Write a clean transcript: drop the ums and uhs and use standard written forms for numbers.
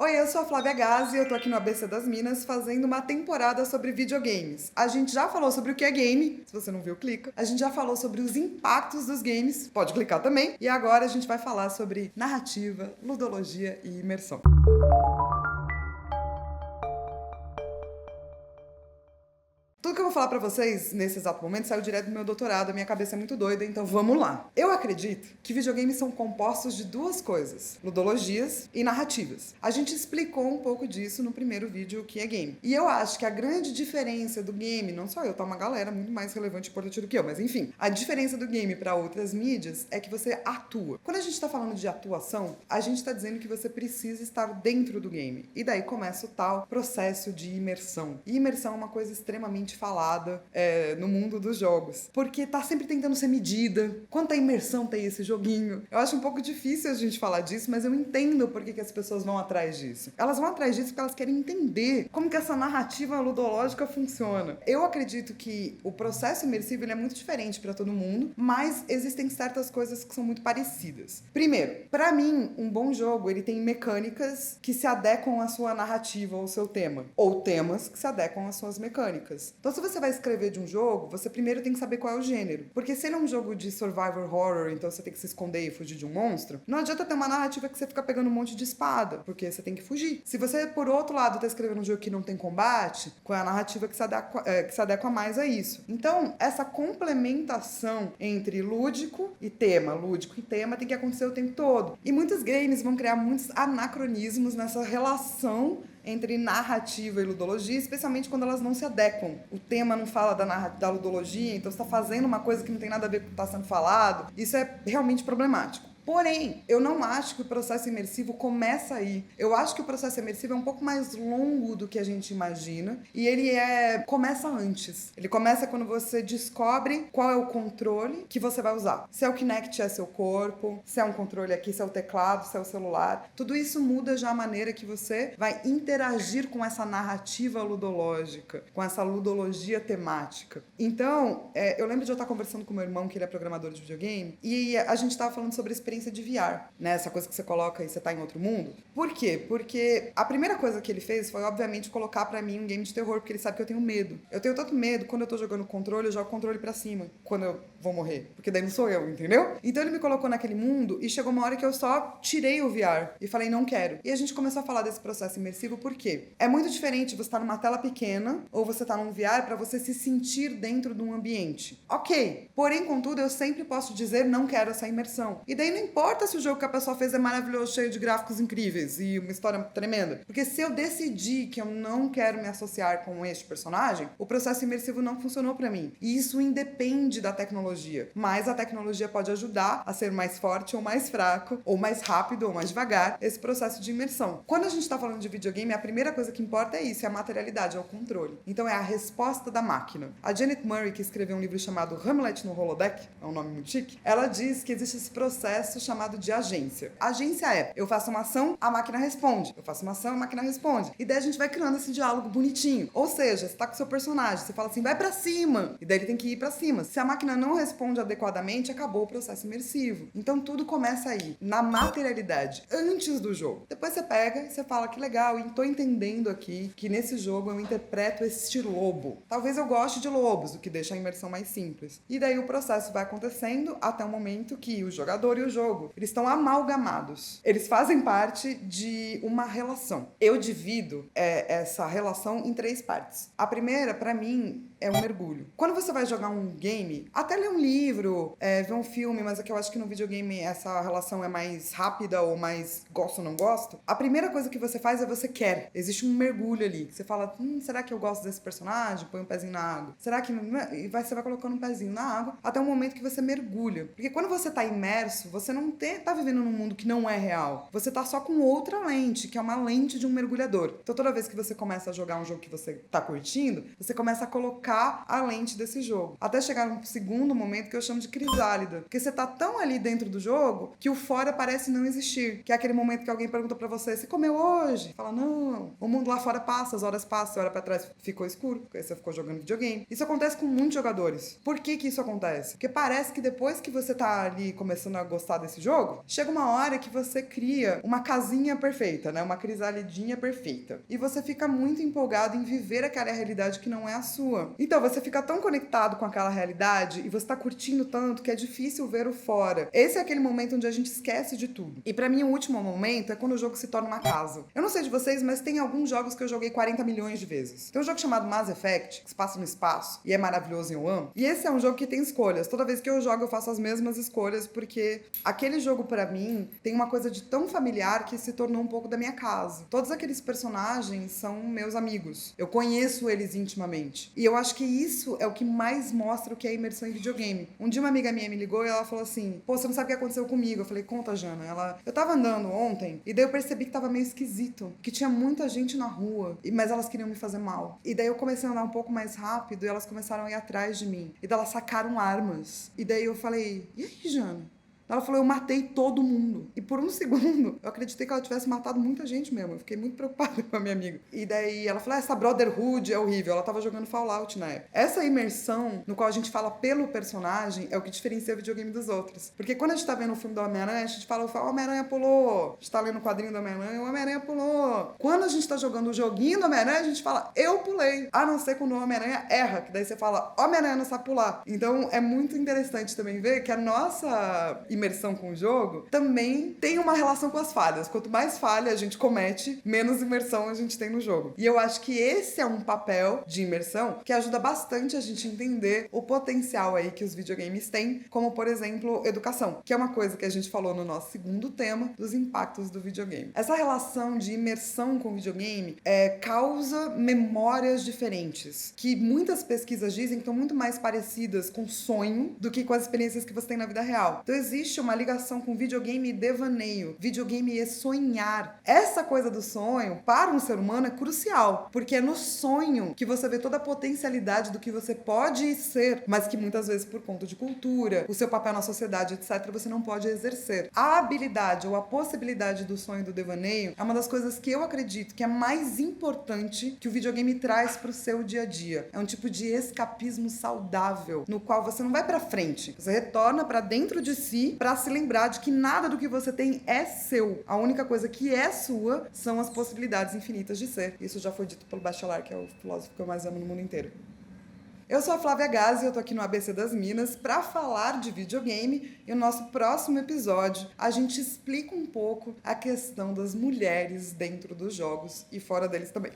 Oi, eu sou a Flávia Gazi e eu tô aqui no ABC das Minas fazendo uma temporada sobre videogames. A gente já falou sobre o que é game, se você não viu, clica. A gente já falou sobre os impactos dos games, pode clicar também. E agora a gente vai falar sobre narrativa, ludologia e imersão. Tudo que eu vou falar pra vocês nesse exato momento saiu direto do meu doutorado, a minha cabeça é muito doida, então vamos lá. Eu acredito que videogames são compostos de duas coisas, ludologias e narrativas. A gente explicou um pouco disso no primeiro vídeo, o que é game. E eu acho que a grande diferença do game, não só eu, tá uma galera muito mais relevante e importante do que eu, mas enfim, a diferença do game para outras mídias é que você atua. Quando a gente tá falando de atuação, a gente tá dizendo que você precisa estar dentro do game. E daí começa o tal processo de imersão. E imersão é uma coisa extremamente falada no mundo dos jogos, porque tá sempre tentando ser medida. Quanta imersão tem esse joguinho? Eu acho um pouco difícil a gente falar disso, mas eu entendo por que as pessoas vão atrás disso. Elas vão atrás disso porque elas querem entender como que essa narrativa ludológica funciona. Eu acredito que o processo imersivo ele é muito diferente para todo mundo, mas existem certas coisas que são muito parecidas. Primeiro, para mim, um bom jogo ele tem mecânicas que se adequam à sua narrativa ou ao seu tema, ou temas que se adequam às suas mecânicas. Então, se você vai escrever de um jogo, você primeiro tem que saber qual é o gênero. Porque se ele é um jogo de survival horror, então você tem que se esconder e fugir de um monstro, não adianta ter uma narrativa que você fica pegando um monte de espada, porque você tem que fugir. Se você, por outro lado, tá escrevendo um jogo que não tem combate, qual é a narrativa que se adequa mais a isso? Então, essa complementação entre lúdico e tema tem que acontecer o tempo todo. E muitos games vão criar muitos anacronismos nessa relação entre narrativa e ludologia, especialmente quando elas não se adequam. O tema não fala da ludologia, então você está fazendo uma coisa que não tem nada a ver com o que está sendo falado. Isso é realmente problemático. Porém, eu não acho que o processo imersivo começa aí. Eu acho que o processo imersivo é um pouco mais longo do que a gente imagina e ele começa antes. Ele começa quando você descobre qual é o controle que você vai usar. Se é o Kinect, é seu corpo, se é um controle aqui, se é o teclado, se é o celular. Tudo isso muda já a maneira que você vai interagir com essa narrativa ludológica, com essa ludologia temática. Então, eu lembro de eu estar conversando com meu irmão, que ele é programador de videogame, e a gente estava falando sobre a experiência de VR, né? Essa coisa que você coloca e você tá em outro mundo. Por quê? Porque a primeira coisa que ele fez foi, obviamente, colocar pra mim um game de terror, porque ele sabe que eu tenho medo. Eu tenho tanto medo, quando eu tô jogando controle, eu jogo o controle pra cima, quando eu vou morrer. Porque daí não sou eu, entendeu? Então ele me colocou naquele mundo e chegou uma hora que eu só tirei o VR e falei, não quero. E a gente começou a falar desse processo imersivo, por quê? É muito diferente você estar numa tela pequena ou você estar num VR pra você se sentir dentro de um ambiente. Ok. Porém, contudo, eu sempre posso dizer, não quero essa imersão. E daí não importa se o jogo que a pessoa fez é maravilhoso, cheio de gráficos incríveis e uma história tremenda. Porque se eu decidir que eu não quero me associar com este personagem, o processo imersivo não funcionou pra mim. E isso independe da tecnologia. Mas a tecnologia pode ajudar a ser mais forte ou mais fraco, ou mais rápido ou mais devagar, esse processo de imersão. Quando a gente tá falando de videogame, a primeira coisa que importa é isso, é a materialidade, é o controle. Então é a resposta da máquina. A Janet Murray, que escreveu um livro chamado Hamlet no Holodeck, é um nome muito chique, ela diz que existe esse processo chamado de agência. Agência é, eu faço uma ação, a máquina responde. Eu faço uma ação, a máquina responde. E daí a gente vai criando esse diálogo bonitinho. Ou seja, você tá com o seu personagem, você fala assim, vai pra cima. E daí ele tem que ir pra cima. Se a máquina não responde adequadamente, acabou o processo imersivo. Então tudo começa aí, na materialidade, antes do jogo. Depois você pega e você fala, que legal, e tô entendendo aqui que nesse jogo eu interpreto este lobo. Talvez eu goste de lobos, o que deixa a imersão mais simples. E daí o processo vai acontecendo até o momento que o jogador e o jogo, eles estão amalgamados. Eles fazem parte de uma relação. Eu divido essa relação em 3 partes. A primeira, pra mim, é um mergulho. Quando você vai jogar um game, até ler um livro, ver um filme, mas é que eu acho que no videogame essa relação é mais rápida ou mais gosto ou não gosto, a primeira coisa que você faz é você quer. Existe um mergulho ali. Você fala, será que eu gosto desse personagem? Põe um pezinho na água. Será que... E você vai colocando um pezinho na água até o momento que você mergulha. Porque quando você tá imerso, você não tá vivendo num mundo que não é real. Você tá só com outra lente, que é uma lente de um mergulhador. Então toda vez que você começa a jogar um jogo que você tá curtindo, você começa a colocar trocar a lente desse jogo. Até chegar num segundo momento que eu chamo de crisálida. Porque você tá tão ali dentro do jogo que o fora parece não existir. Que é aquele momento que alguém pergunta pra você, você comeu hoje? Fala, não. O mundo lá fora passa, as horas passam, você olha pra trás, ficou escuro, porque aí você ficou jogando videogame. Isso acontece com muitos jogadores. Por que isso acontece? Porque parece que depois que você tá ali começando a gostar desse jogo, chega uma hora que você cria uma casinha perfeita, né? Uma crisalidinha perfeita. E você fica muito empolgado em viver aquela realidade que não é a sua. Então, você fica tão conectado com aquela realidade e você tá curtindo tanto que é difícil ver o fora. Esse é aquele momento onde a gente esquece de tudo. E pra mim, o último momento é quando o jogo se torna uma casa. Eu não sei de vocês, mas tem alguns jogos que eu joguei 40 milhões de vezes. Tem um jogo chamado Mass Effect, que se passa no espaço e é maravilhoso e eu amo. E esse é um jogo que tem escolhas. Toda vez que eu jogo, eu faço as mesmas escolhas, porque aquele jogo, pra mim, tem uma coisa de tão familiar que se tornou um pouco da minha casa. Todos aqueles personagens são meus amigos. Eu conheço eles intimamente. E eu acho que isso é o que mais mostra o que é imersão em videogame. Um dia uma amiga minha me ligou e ela falou assim, pô, você não sabe o que aconteceu comigo? Eu falei, conta, Jana. Eu tava andando ontem e daí eu percebi que tava meio esquisito, que tinha muita gente na rua, mas elas queriam me fazer mal. E daí eu comecei a andar um pouco mais rápido e elas começaram a ir atrás de mim. E daí elas sacaram armas. E daí eu falei, e aí, Jana? Ela falou, eu matei todo mundo. E por um segundo, eu acreditei que ela tivesse matado muita gente mesmo. Eu fiquei muito preocupada com a minha amiga. E daí ela falou, essa Brotherhood é horrível. Ela tava jogando Fallout na época. Essa imersão, no qual a gente fala pelo personagem, é o que diferencia o videogame dos outros. Porque quando a gente tá vendo o filme do Homem-Aranha, a gente fala, o Homem-Aranha pulou. A gente tá lendo o quadrinho do Homem-Aranha, o Homem-Aranha pulou. Quando a gente tá jogando o joguinho do Homem-Aranha, a gente fala, eu pulei. A não ser quando o Homem-Aranha erra, que daí você fala, Homem-Aranha não sabe pular. Então é muito interessante também ver que a nossa imersão com o jogo também tem uma relação com as falhas. Quanto mais falha a gente comete, menos imersão a gente tem no jogo. E eu acho que esse é um papel de imersão que ajuda bastante a gente entender o potencial aí que os videogames têm, como, por exemplo, educação, que é uma coisa que a gente falou no nosso segundo tema dos impactos do videogame. Essa relação de imersão com o videogame causa memórias diferentes, que muitas pesquisas dizem que estão muito mais parecidas com sonho do que com as experiências que você tem na vida real. Então existe uma ligação com videogame e devaneio. Videogame é sonhar. Essa coisa do sonho, para um ser humano, é crucial, porque é no sonho que você vê toda a potencialidade do que você pode ser, mas que muitas vezes, por conta de cultura, o seu papel na sociedade, etc., você não pode exercer. A habilidade ou a possibilidade do sonho e do devaneio é uma das coisas que eu acredito que é mais importante que o videogame traz pro seu dia a dia. É um tipo de escapismo saudável, no qual você não vai pra frente, você retorna pra dentro de si pra se lembrar de que nada do que você tem é seu. A única coisa que é sua são as possibilidades infinitas de ser. Isso já foi dito pelo Bachelard, que é o filósofo que eu mais amo no mundo inteiro. Eu sou a Flávia Gazi e eu tô aqui no ABC das Minas para falar de videogame, e o nosso próximo episódio a gente explica um pouco a questão das mulheres dentro dos jogos e fora deles também.